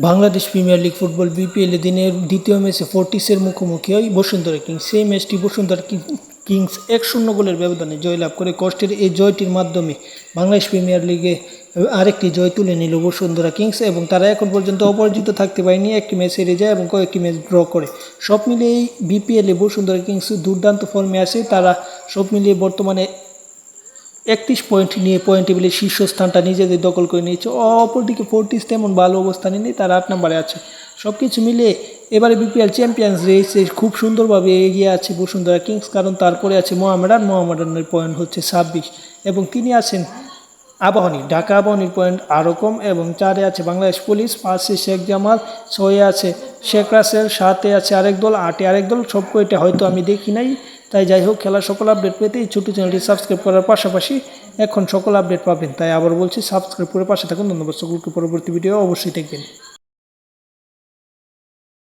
Bangladesh premier league football BPL দিনের দ্বিতীয় ম্যাচে ফোর্টিসের মুখোমুখি হয় বসুন্ধরা কিংস। সেই ম্যাচটি বসুন্ধরা কিংস 1-0 গোলের ব্যবধানে জয়লাভ করে। কষ্টের এই জয়টির মাধ্যমে বাংলাদেশ প্রিমিয়ার লিগে আরেকটি জয় তুলে নিল বসুন্ধরা কিংস এবং তারা এখন পর্যন্ত অপরাজিত থাকতে পারেনি। একটি ম্যাচ হেরে যায় এবং কয়েকটি ম্যাচ ড্র করে। সব মিলিয়ে এই বিপিএলে বসুন্ধরা কিংস দুর্দান্ত ফর্মে আছে। তারা সব মিলিয়ে বর্তমানে 31 পয়েন্ট নিয়ে পয়েন্ট টেবিলের শীর্ষস্থানটা নিজেদের দখল করে নিয়েছে। অপরদিকে ফোর্টিস তেমন ভালো অবস্থানে নেই, তারা 8 নম্বরে আছে। সব কিছু মিলিয়ে এবারে বিপিএল চ্যাম্পিয়ন্স রেসে খুব সুন্দরভাবে এগিয়ে আছে বসুন্ধরা কিংস, কারণ তারপরে আছে মোহামেডানের পয়েন্ট হচ্ছে 26 এবং তিনি আছেন আবাহনী। ঢাকা আবাহনীর পয়েন্ট আরও কম এবং 4-এ আছে বাংলাদেশ পুলিশ, 5-এ শেখ জামাল, 6-এ আছে শেখ রাসেল, 7-এ আছে আরেক দল, 8-এ আরেক দল। সব কয়টা হয়তো আমি দেখি নাই। তাই যাই হোক, খেলার সকল আপডেট পেতে এই ছোটো চ্যানেলটি সাবস্ক্রাইব করার পাশাপাশি এখন সকল আপডেট পাবেন। তাই আবার বলছি, সাবস্ক্রাইব করে পাশে থাকুন। ধন্যবাদ সকলকে। পরবর্তী ভিডিও অবশ্যই দেখবেন।